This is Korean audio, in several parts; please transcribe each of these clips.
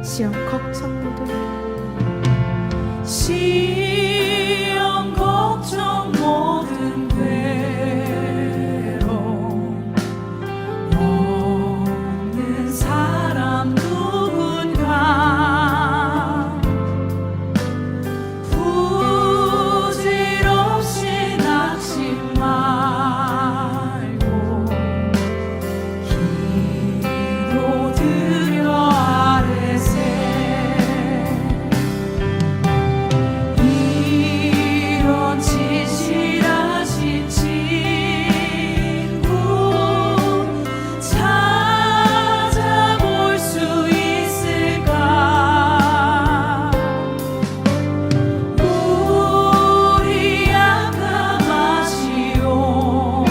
시험 걱정 모두 시험 걱정 모든 괴로움 없는 사람 누군가 부질없이 낙심 말고 기도드려 아뢰세 이런 진실하신 친구 찾아볼 수 있을까 우리 약함하시오니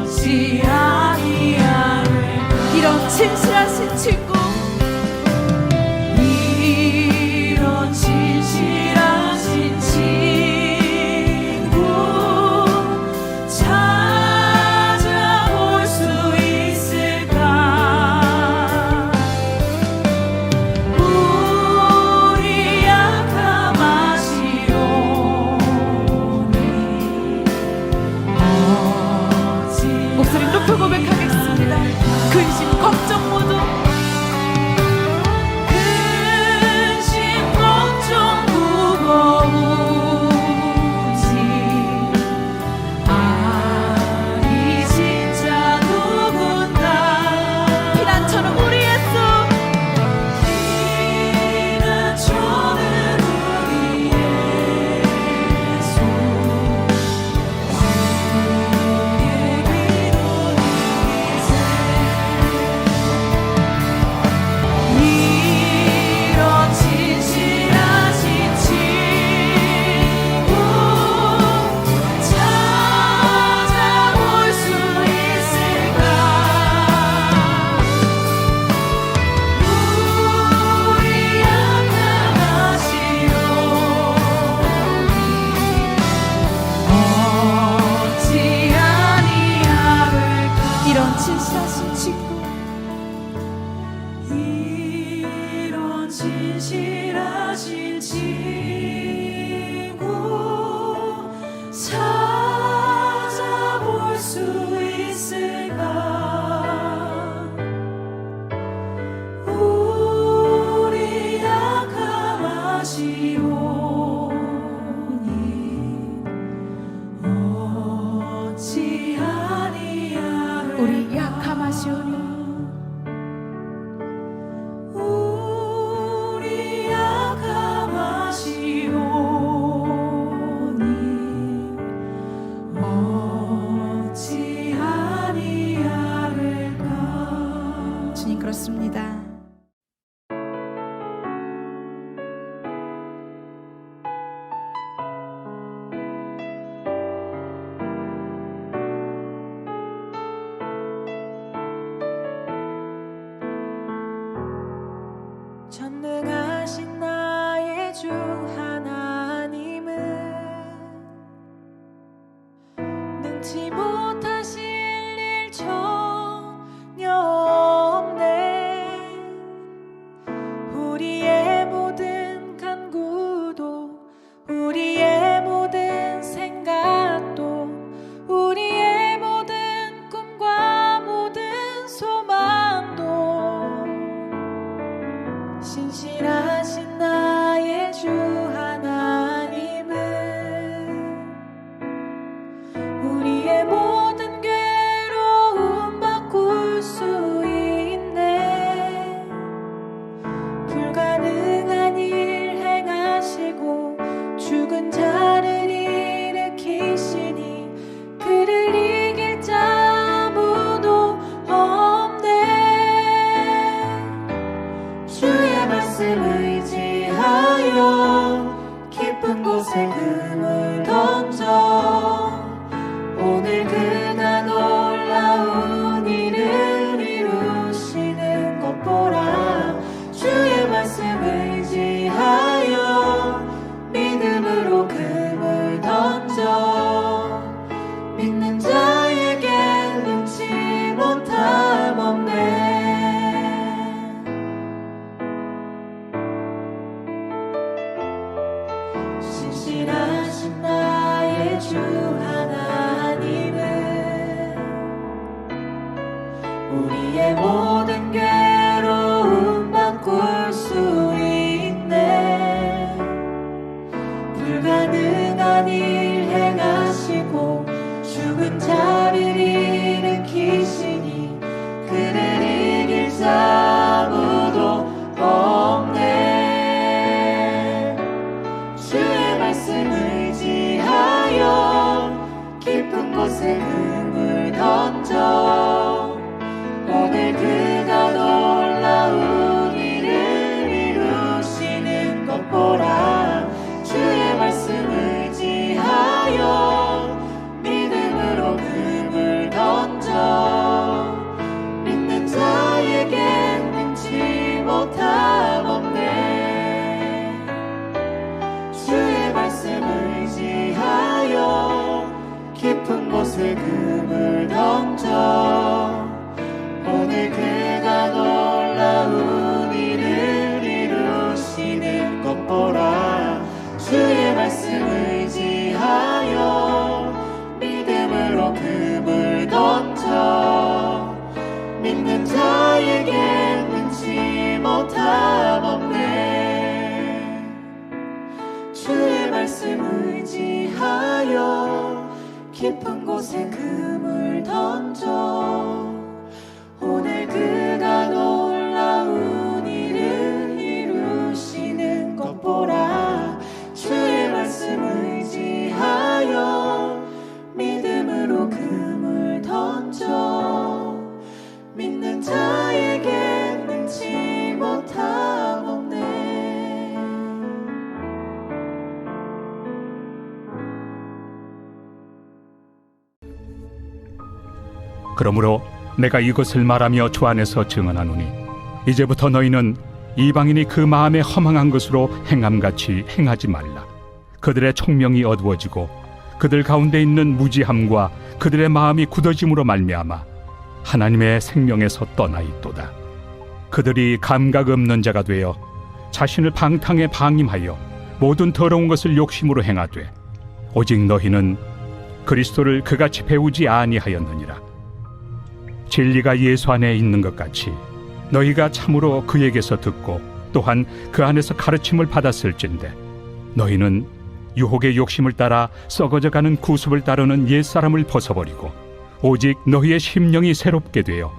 어찌 아니하리까 이런 진실하신 친구 이런 진실하신 친구 찾아볼 수 있을까 우리 약함하시오니 어찌 목소리 높여 고백하겠습니다. 근심 걱정 모두 근심 걱정 무거운지 아니 진짜 누군가 피난처는 우리 예수 피난처는 우리 예수 우리의 기도 드리세 이런 진실하신 친구 찾아볼 수 있을까 우리 약함하시오니 어찌 아니하리까 이런 진실하신 친구 이런 진실하신 친구 찾아볼 수 있을까 우리 약함하시오니 어찌 아니하리까 우리 약함하시오니 우리 약함하시오니 어찌 아니하리까 우리의 모든 괴로움 바꿀 수 있네. 불가능한 일 행하시고 죽은 자를 일으키시니 그를 이길 자 아무도 없네. 주의 말씀 의지하여 깊은 곳에 금을 던져 오늘 그가 놀라운 일을 이루시는 것 보라. 주의 말씀 의지하여 믿음으로 금을 던져 믿는 자에겐 능치 못함 없네. 주의 말씀 의지하여 깊은 곳에 금을 던져 오늘 그가 놀라운 일을 이루시는 것 보라. 주의 말씀 의지하여 믿음으로 금을 던져 믿는 자에게 능치 못함 없네. 주의 말씀 의지하여 깊은 곳에 금을 던져 오늘 그가 놀라운 일을 이루시는 것 보라. 주의 말씀 의지하여 믿음으로 금을 던져 믿는 자에게 능치 못함 없네. 그러므로 내가 이것을 말하며 주 안에서 증언하노니 이제부터 너희는 이방인이 그 마음에 허망한 것으로 행함같이 행하지 말라. 그들의 총명이 어두워지고 그들 가운데 있는 무지함과 그들의 마음이 굳어짐으로 말미암아 하나님의 생명에서 떠나 있도다. 그들이 감각 없는 자가 되어 자신을 방탕에 방임하여 모든 더러운 것을 욕심으로 행하되 오직 너희는 그리스도를 그같이 배우지 아니하였느니라. 진리가 예수 안에 있는 것 같이 너희가 참으로 그에게서 듣고 또한 그 안에서 가르침을 받았을진데 너희는 유혹의 욕심을 따라 썩어져가는 구습을 따르는 옛사람을 벗어버리고 오직 너희의 심령이 새롭게 되어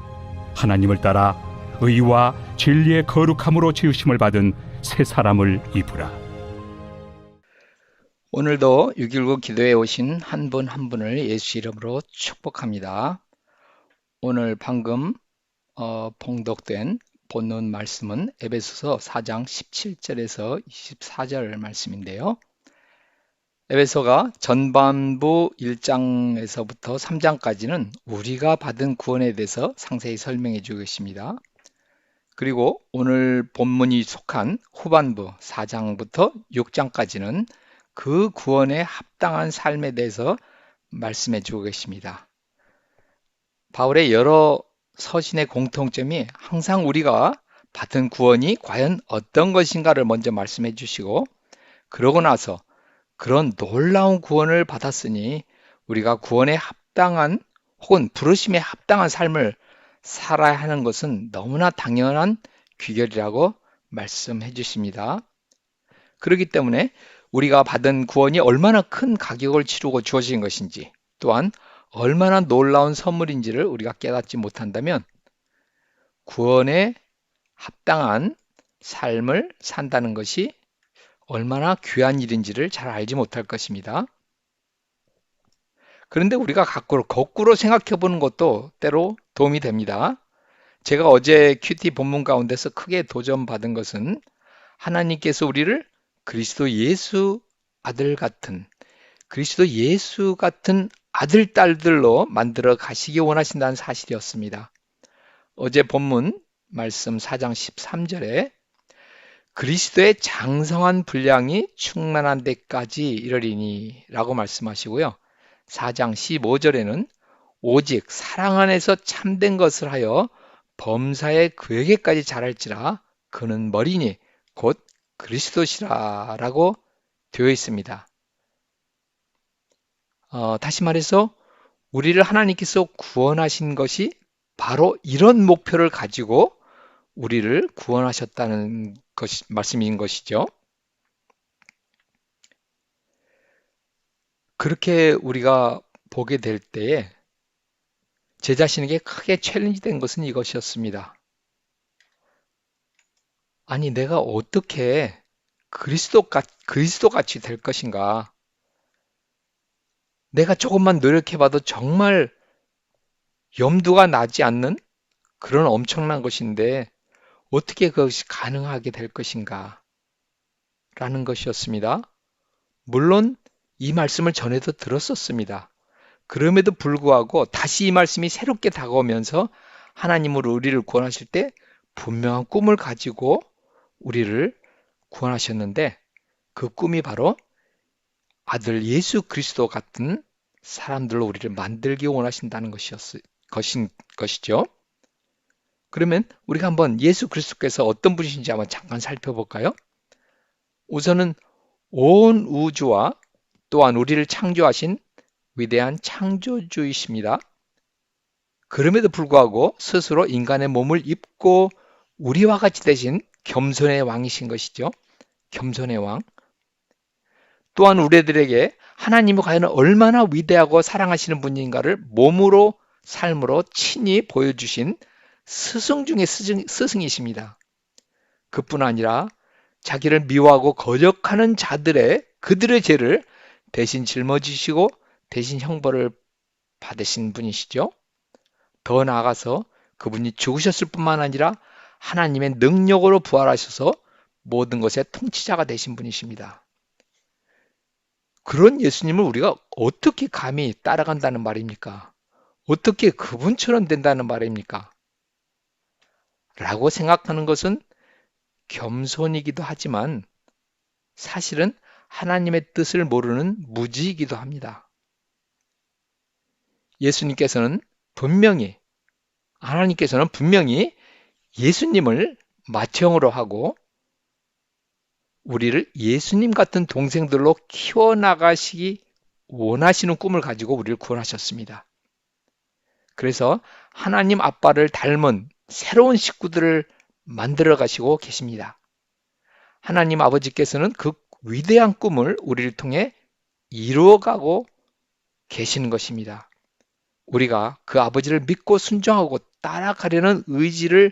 하나님을 따라 의와 진리의 거룩함으로 지으심을 받은 새 사람을 입으라. 오늘도 6.19 기도에 오신 한 분 한 분을 예수 이름으로 축복합니다. 오늘 방금 봉독된 본문 말씀은 에베소서 4장 17절에서 24절 말씀인데요. 에베소가 전반부 1장에서부터 3장까지는 우리가 받은 구원에 대해서 상세히 설명해 주고 있습니다. 그리고 오늘 본문이 속한 후반부 4장부터 6장까지는 그 구원에 합당한 삶에 대해서 말씀해 주고 계십니다. 바울의 여러 서신의 공통점이 항상 우리가 받은 구원이 과연 어떤 것인가를 먼저 말씀해 주시고 그러고 나서 그런 놀라운 구원을 받았으니 우리가 구원에 합당한 혹은 부르심에 합당한 삶을 살아야 하는 것은 너무나 당연한 귀결이라고 말씀해 주십니다. 그렇기 때문에 우리가 받은 구원이 얼마나 큰 가격을 치르고 주어진 것인지 또한 얼마나 놀라운 선물인지를 우리가 깨닫지 못한다면 구원에 합당한 삶을 산다는 것이 얼마나 귀한 일인지를 잘 알지 못할 것입니다. 그런데 우리가 거꾸로 생각해 보는 것도 때로 도움이 됩니다. 제가 어제 큐티 본문 가운데서 크게 도전받은 것은 하나님께서 우리를 그리스도 예수 같은 아들, 딸들로 만들어 가시기 원하신다는 사실이었습니다. 어제 본문 말씀 4장 13절에 그리스도의 장성한 분량이 충만한 데까지 이르리니 라고 말씀하시고요. 4장 15절에는 오직 사랑 안에서 참된 것을 하여 범사에 그에게까지 자랄지라 그는 머리니 곧 그리스도시라 라고 되어 있습니다. 다시 말해서 우리를 하나님께서 구원하신 것이 바로 이런 목표를 가지고 우리를 구원하셨다는 말씀인 것이죠. 그렇게 우리가 보게 될 때에 제 자신에게 크게 챌린지 된 것은 이것이었습니다. 아니, 내가 어떻게 그리스도같이 될 것인가? 내가 조금만 노력해봐도 정말 염두가 나지 않는 그런 엄청난 것인데 어떻게 그것이 가능하게 될 것인가? 라는 것이었습니다. 물론 이 말씀을 전에도 들었었습니다. 그럼에도 불구하고 다시 이 말씀이 새롭게 다가오면서 하나님으로 우리를 구원하실 때 분명한 꿈을 가지고 우리를 구원하셨는데 그 꿈이 바로 아들 예수 그리스도 같은 사람들로 우리를 만들기 원하신다는 것이죠. 그러면 우리가 한번 예수 그리스도께서 어떤 분이신지 한번 잠깐 살펴볼까요? 우선은 온 우주와 또한 우리를 창조하신 위대한 창조주이십니다. 그럼에도 불구하고 스스로 인간의 몸을 입고 우리와 같이 되신 겸손의 왕이신 것이죠. 겸손의 왕. 또한 우리들에게 하나님이 과연 얼마나 위대하고 사랑하시는 분인가를 몸으로 삶으로 친히 보여주신 스승 중의 스승이십니다. 그뿐 아니라 자기를 미워하고 거역하는 그들의 죄를 대신 짊어지시고 대신 형벌을 받으신 분이시죠. 더 나아가서 그분이 죽으셨을 뿐만 아니라 하나님의 능력으로 부활하셔서 모든 것의 통치자가 되신 분이십니다. 그런 예수님을 우리가 어떻게 감히 따라간다는 말입니까? 어떻게 그분처럼 된다는 말입니까? 라고 생각하는 것은 겸손이기도 하지만 사실은 하나님의 뜻을 모르는 무지이기도 합니다. 하나님께서는 분명히 예수님을 맏형으로 하고 우리를 예수님 같은 동생들로 키워나가시기 원하시는 꿈을 가지고 우리를 구원하셨습니다. 그래서 하나님 아빠를 닮은 새로운 식구들을 만들어 가시고 계십니다. 하나님 아버지께서는 그 위대한 꿈을 우리를 통해 이루어가고 계시는 것입니다. 우리가 그 아버지를 믿고 순종하고 따라가려는 의지를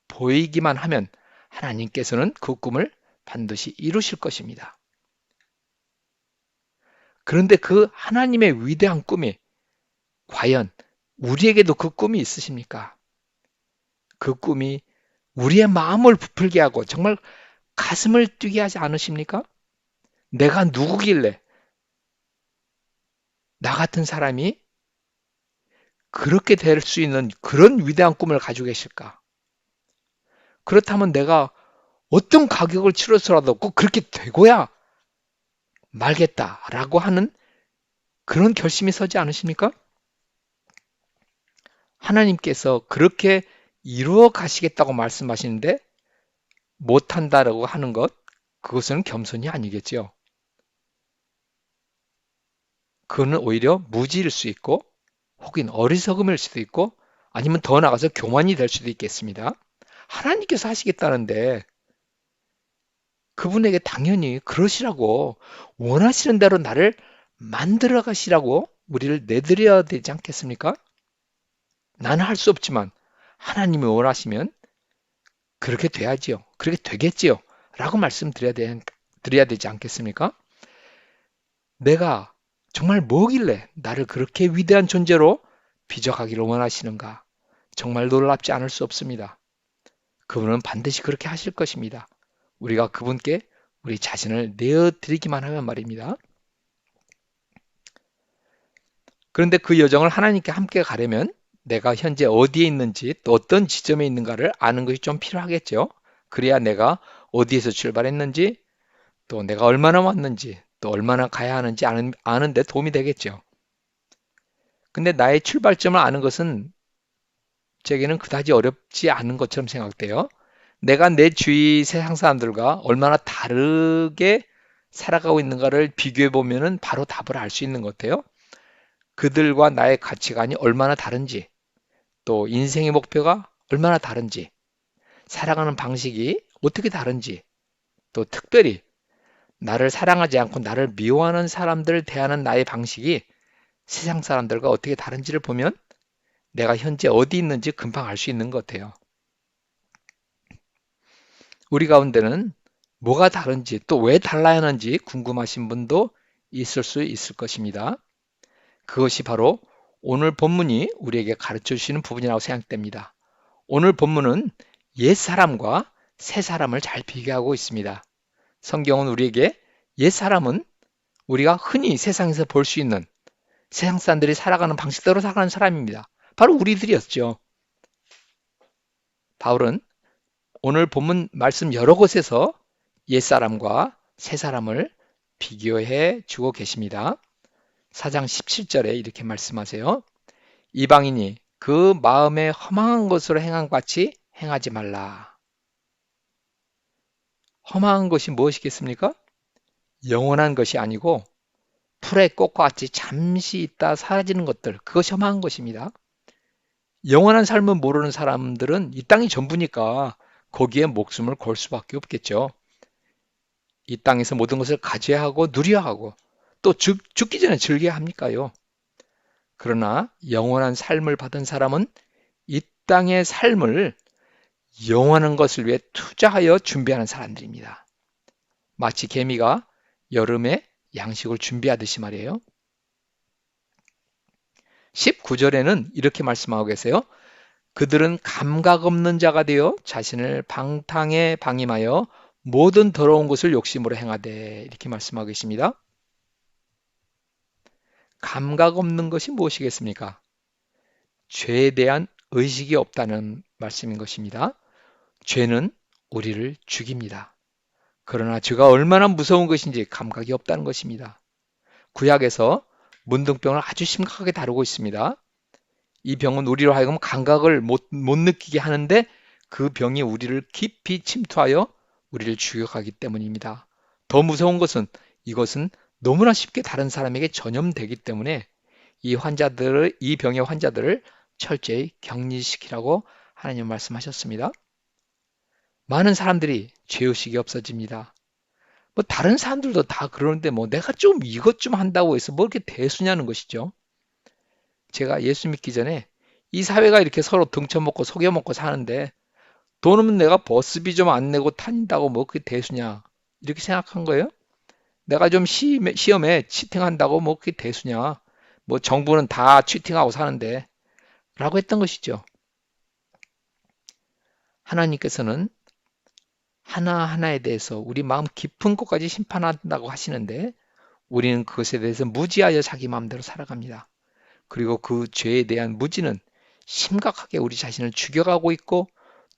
보이기만 하면 하나님께서는 그 꿈을 반드시 이루실 것입니다. 그런데 그 하나님의 위대한 꿈이 과연 우리에게도 그 꿈이 있으십니까? 그 꿈이 우리의 마음을 부풀게 하고 정말 가슴을 뛰게 하지 않으십니까? 내가 누구길래 나 같은 사람이 그렇게 될 수 있는 그런 위대한 꿈을 가지고 계실까? 그렇다면 내가 어떤 가격을 치러서라도 꼭 그렇게 되고야 말겠다라고 하는 그런 결심이 서지 않으십니까? 하나님께서 그렇게 이루어 가시겠다고 말씀하시는데 못한다라고 하는 것, 그것은 겸손이 아니겠죠. 그거는 오히려 무지일 수 있고 혹은 어리석음일 수도 있고 아니면 더 나아가서 교만이 될 수도 있겠습니다. 하나님께서 하시겠다는데 그분에게 당연히 그러시라고 원하시는 대로 나를 만들어 가시라고 우리를 내드려야 되지 않겠습니까? 나는 할 수 없지만 하나님이 원하시면 그렇게 돼야지요. 그렇게 되겠지요. 라고 드려야 되지 않겠습니까? 내가 정말 뭐길래 나를 그렇게 위대한 존재로 빚어가기를 원하시는가? 정말 놀랍지 않을 수 없습니다. 그분은 반드시 그렇게 하실 것입니다. 우리가 그분께 우리 자신을 내어드리기만 하면 말입니다. 그런데 그 여정을 하나님께 함께 가려면 내가 현재 어디에 있는지 또 어떤 지점에 있는가를 아는 것이 좀 필요하겠죠. 그래야 내가 어디에서 출발했는지 또 내가 얼마나 왔는지 또 얼마나 가야 하는지 아는 데 도움이 되겠죠. 근데 나의 출발점을 아는 것은 제게는 그다지 어렵지 않은 것처럼 생각돼요. 내가 내 주위 세상 사람들과 얼마나 다르게 살아가고 있는가를 비교해 보면은 바로 답을 알 수 있는 것 같아요. 그들과 나의 가치관이 얼마나 다른지 또 인생의 목표가 얼마나 다른지, 살아가는 방식이 어떻게 다른지, 또 특별히 나를 사랑하지 않고 나를 미워하는 사람들을 대하는 나의 방식이 세상 사람들과 어떻게 다른지를 보면 내가 현재 어디 있는지 금방 알 수 있는 것 같아요. 우리 가운데는 뭐가 다른지 또 왜 달라야 하는지 궁금하신 분도 있을 수 있을 것입니다. 그것이 바로 오늘 본문이 우리에게 가르쳐 주시는 부분이라고 생각됩니다. 오늘 본문은 옛사람과 새사람을 잘 비교하고 있습니다. 성경은 우리에게 옛사람은 우리가 흔히 세상에서 볼 수 있는 세상 사람들이 살아가는 방식대로 살아가는 사람입니다. 바로 우리들이었죠. 바울은 오늘 본문 말씀 여러 곳에서 옛사람과 새사람을 비교해 주고 계십니다. 4장 17절에 이렇게 말씀하세요. 이방인이 그 마음에 허망한 것으로 행한 것 같이 행하지 말라. 허망한 것이 무엇이겠습니까? 영원한 것이 아니고 풀의 꽃과 같이 잠시 있다 사라지는 것들, 그것이 허망한 것입니다. 영원한 삶을 모르는 사람들은 이 땅이 전부니까 거기에 목숨을 걸 수밖에 없겠죠. 이 땅에서 모든 것을 가져야 하고 누려야 하고 또 죽기 전에 즐겨야 합니까요? 그러나 영원한 삶을 받은 사람은 이 땅의 삶을 영원한 것을 위해 투자하여 준비하는 사람들입니다. 마치 개미가 여름에 양식을 준비하듯이 말이에요. 19절에는 이렇게 말씀하고 계세요. 그들은 감각 없는 자가 되어 자신을 방탕에 방임하여 모든 더러운 것을 욕심으로 행하되, 이렇게 말씀하고 계십니다. 감각 없는 것이 무엇이겠습니까? 죄에 대한 의식이 없다는 말씀인 것입니다. 죄는 우리를 죽입니다. 그러나 죄가 얼마나 무서운 것인지 감각이 없다는 것입니다. 구약에서 문둥병을 아주 심각하게 다루고 있습니다. 이 병은 우리로 하여금 감각을 못 느끼게 하는데 그 병이 우리를 깊이 침투하여 우리를 죽여가기 때문입니다. 더 무서운 것은 이것은 너무나 쉽게 다른 사람에게 전염되기 때문에 이 병의 환자들을 철저히 격리시키라고 하나님 말씀하셨습니다. 많은 사람들이 죄의식이 없어집니다. 뭐 다른 사람들도 다 그러는데 뭐 내가 좀 이것 좀 한다고 해서 뭐 이렇게 대수냐는 것이죠. 제가 예수 믿기 전에 이 사회가 이렇게 서로 등쳐먹고 속여먹고 사는데 돈 없는 내가 버스비 좀 안 내고 다닌다고 뭐 그게 대수냐 이렇게 생각한 거예요. 내가 좀 시험에 치팅한다고 뭐 그게 대수냐, 뭐 정부는 다 치팅하고 사는데 라고 했던 것이죠. 하나님께서는 하나하나에 대해서 우리 마음 깊은 곳까지 심판한다고 하시는데 우리는 그것에 대해서 무지하여 자기 마음대로 살아갑니다. 그리고 그 죄에 대한 무지는 심각하게 우리 자신을 죽여가고 있고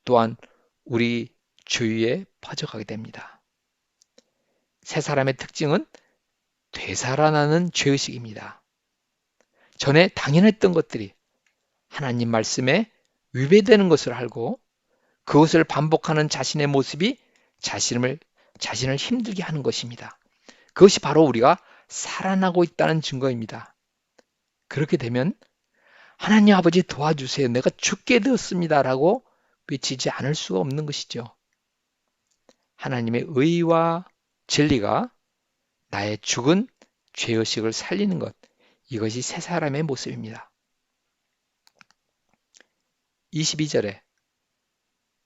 또한 우리 주위에 퍼져가게 됩니다. 새 사람의 특징은 되살아나는 죄의식입니다. 전에 당연했던 것들이 하나님 말씀에 위배되는 것을 알고 그것을 반복하는 자신의 모습이 자신을 힘들게 하는 것입니다. 그것이 바로 우리가 살아나고 있다는 증거입니다. 그렇게 되면 하나님 아버지 도와주세요. 내가 죽게 되었습니다. 라고 외치지 않을 수가 없는 것이죠. 하나님의 의와 진리가 나의 죽은 죄의식을 살리는 것, 이것이 새 사람의 모습입니다. 22절에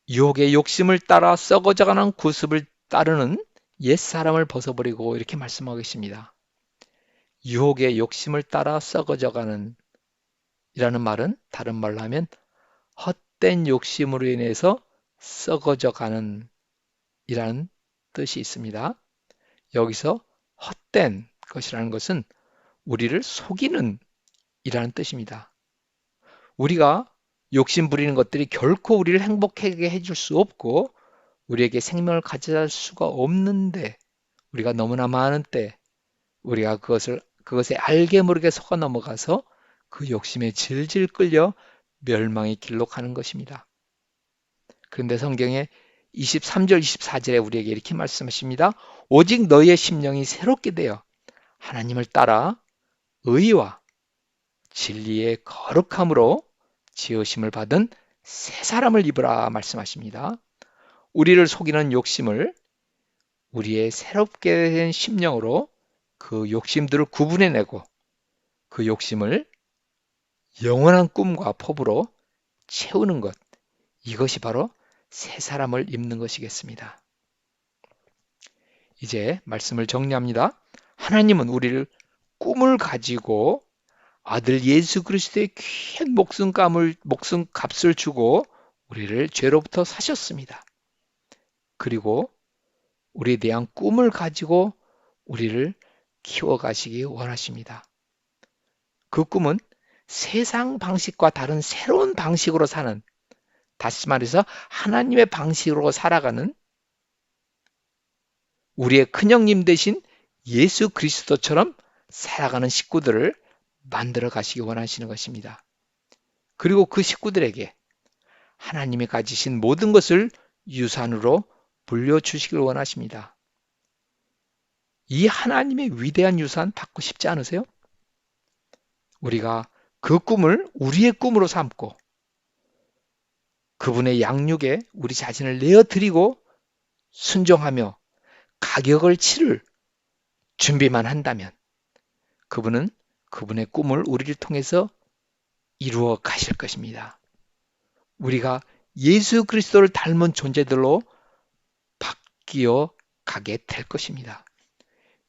유혹의 욕심을 따라 썩어져가는 구습을 따르는 옛사람을 벗어버리고 이렇게 말씀하고 계십니다. 유혹의 욕심을 따라 썩어져가는 이라는 말은 다른 말로 하면 헛된 욕심으로 인해서 썩어져가는 이라는 뜻이 있습니다. 여기서 헛된 것이라는 것은 우리를 속이는 이라는 뜻입니다. 우리가 욕심 부리는 것들이 결코 우리를 행복하게 해줄 수 없고 우리에게 생명을 가져다 줄 수가 없는데 우리가 너무나 많은 때 우리가 그것에 알게 모르게 속아 넘어가서 그 욕심에 질질 끌려 멸망의 길로 가는 것입니다. 그런데 성경에 23절, 24절에 우리에게 이렇게 말씀하십니다. 오직 너희의 심령이 새롭게 되어 하나님을 따라 의와 진리의 거룩함으로 지으심을 받은 새 사람을 입으라 말씀하십니다. 우리를 속이는 욕심을 우리의 새롭게 된 심령으로 그 욕심들을 구분해내고 그 욕심을 영원한 꿈과 포부로 채우는 것, 이것이 바로 새 사람을 입는 것이겠습니다. 이제 말씀을 정리합니다. 하나님은 우리를 꿈을 가지고 아들 예수 그리스도의 귀한 목숨값을 주고 우리를 죄로부터 사셨습니다. 그리고 우리에 대한 꿈을 가지고 우리를 키워가시기 원하십니다. 그 꿈은 세상 방식과 다른 새로운 방식으로 사는, 다시 말해서 하나님의 방식으로 살아가는 우리의 큰형님 대신 예수 그리스도처럼 살아가는 식구들을 만들어 가시기 원하시는 것입니다. 그리고 그 식구들에게 하나님이 가지신 모든 것을 유산으로 물려주시길 원하십니다. 이 하나님의 위대한 유산 받고 싶지 않으세요? 우리가 그 꿈을 우리의 꿈으로 삼고 그분의 양육에 우리 자신을 내어드리고 순종하며 가격을 치를 준비만 한다면 그분은 그분의 꿈을 우리를 통해서 이루어 가실 것입니다. 우리가 예수 그리스도를 닮은 존재들로 바뀌어 가게 될 것입니다.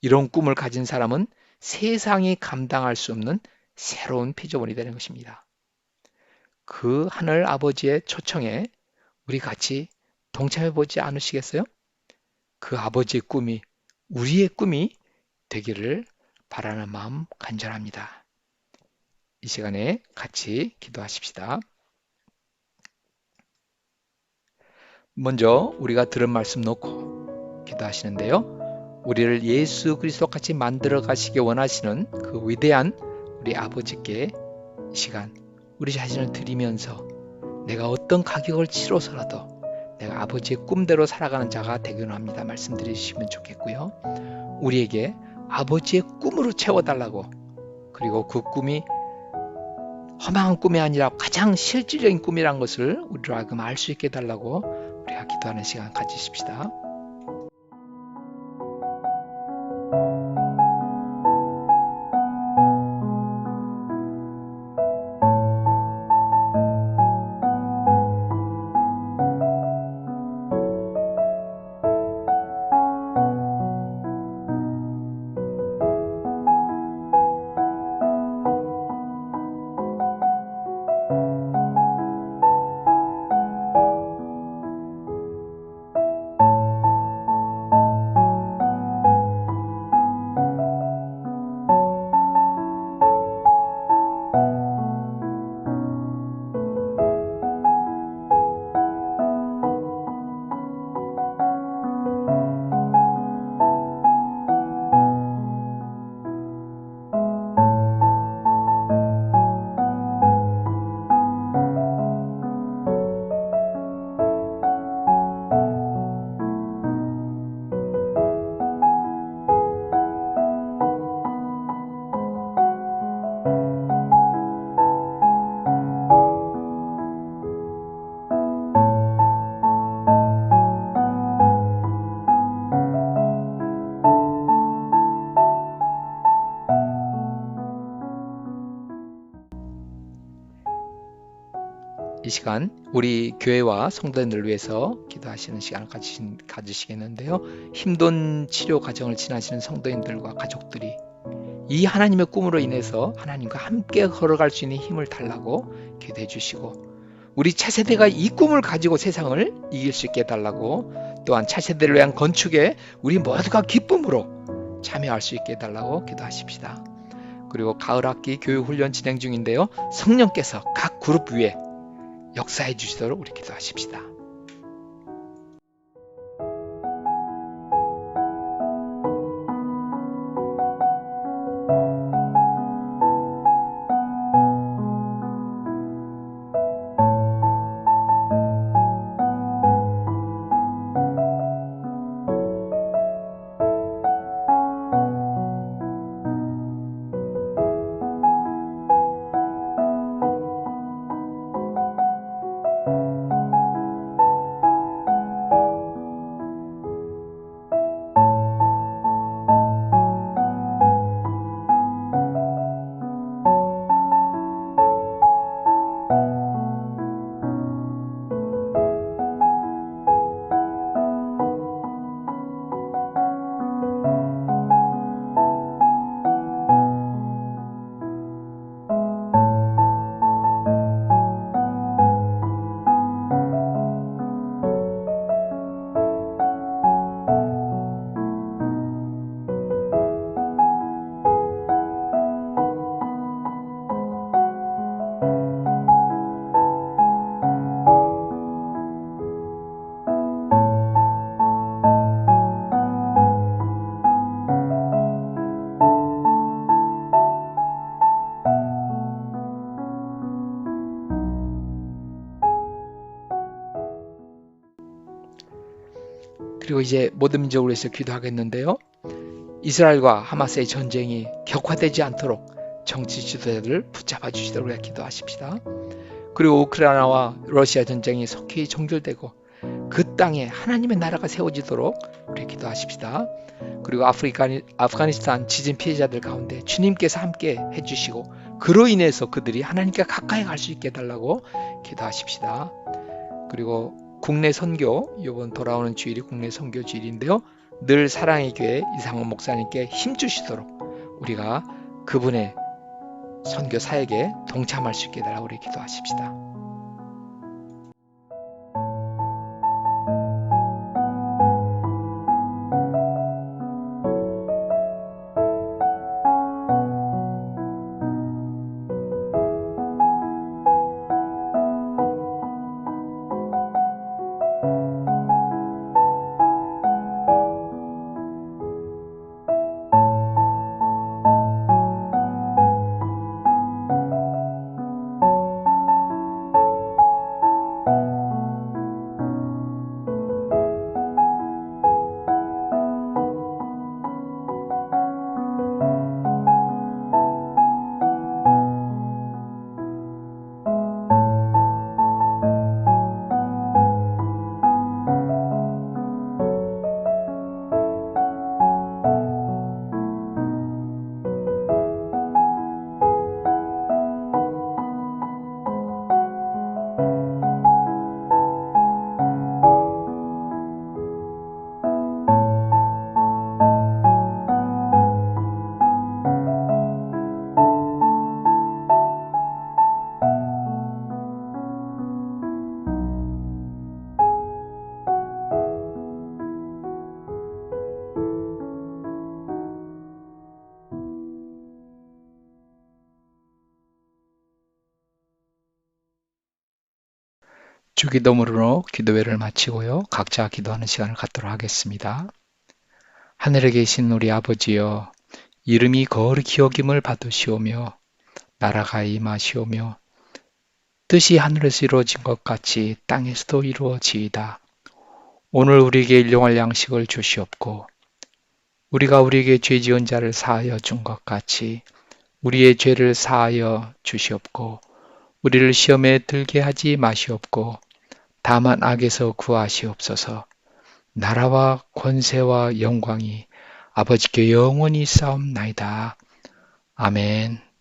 이런 꿈을 가진 사람은 세상이 감당할 수 없는 새로운 피조물이 되는 것입니다. 그 하늘 아버지의 초청에 우리 같이 동참해 보지 않으시겠어요? 그 아버지의 꿈이 우리의 꿈이 되기를 바라는 마음 간절합니다. 이 시간에 같이 기도하십시다. 먼저 우리가 들은 말씀 놓고 기도하시는데요. 우리를 예수 그리스도 같이 만들어 가시기 원하시는 그 위대한 우리 아버지께 이 시간 우리 자신을 드리면서 내가 어떤 가격을 치러서라도 내가 아버지의 꿈대로 살아가는 자가 되기를 합니다. 말씀드리시면 좋겠고요. 우리에게 아버지의 꿈으로 채워달라고, 그리고 그 꿈이 허망한 꿈이 아니라 가장 실질적인 꿈이란 것을 우리로 하여금 알 수 있게 해달라고 우리가 기도하는 시간 가지십시다. 이 시간 우리 교회와 성도님들을 위해서 기도하시는 시간을 가지시겠는데요. 힘든 치료 과정을 지나시는 성도님들과 가족들이 이 하나님의 꿈으로 인해서 하나님과 함께 걸어갈 수 있는 힘을 달라고 기도해 주시고, 우리 차세대가 이 꿈을 가지고 세상을 이길 수 있게 해달라고, 또한 차세대를 위한 건축에 우리 모두가 기쁨으로 참여할 수 있게 해달라고 기도하십시다. 그리고 가을학기 교육훈련 진행 중인데요. 성령께서 각 그룹 위에 역사해 주시도록 우리 기도하십시다. 그리고 이제 모든 민족을 위해서 기도하겠는데요. 이스라엘과 하마스의 전쟁이 격화되지 않도록 정치 지도자들을 붙잡아 주시도록 기도하십시다. 그리고 우크라이나와 러시아 전쟁이 속히 종결되고 그 땅에 하나님의 나라가 세워지도록 우리 기도하십시다. 그리고 아프가니스탄 지진 피해자들 가운데 주님께서 함께 해주시고 그로 인해서 그들이 하나님께 가까이 갈 수 있게 해달라고 기도하십시다. 그리고 국내 선교, 이번 돌아오는 주일이 국내 선교 주일인데요. 늘 사랑의 교회 이상원 목사님께 힘주시도록 우리가 그분의 선교 사역에 동참할 수 있게 해달라고 우리 기도하십시다. 주기도문으로 기도회를 마치고요. 각자 기도하는 시간을 갖도록 하겠습니다. 하늘에 계신 우리 아버지여, 이름이 거룩히 여김을 받으시오며 나라가 임하시오며 뜻이 하늘에서 이루어진 것 같이 땅에서도 이루어지이다. 오늘 우리에게 일용할 양식을 주시옵고 우리가 우리에게 죄 지은 자를 사하여 준 것 같이 우리의 죄를 사하여 주시옵고 우리를 시험에 들게 하지 마시옵고 다만 악에서 구하시옵소서. 나라와 권세와 영광이 아버지께 영원히 싸움나이다. 아멘.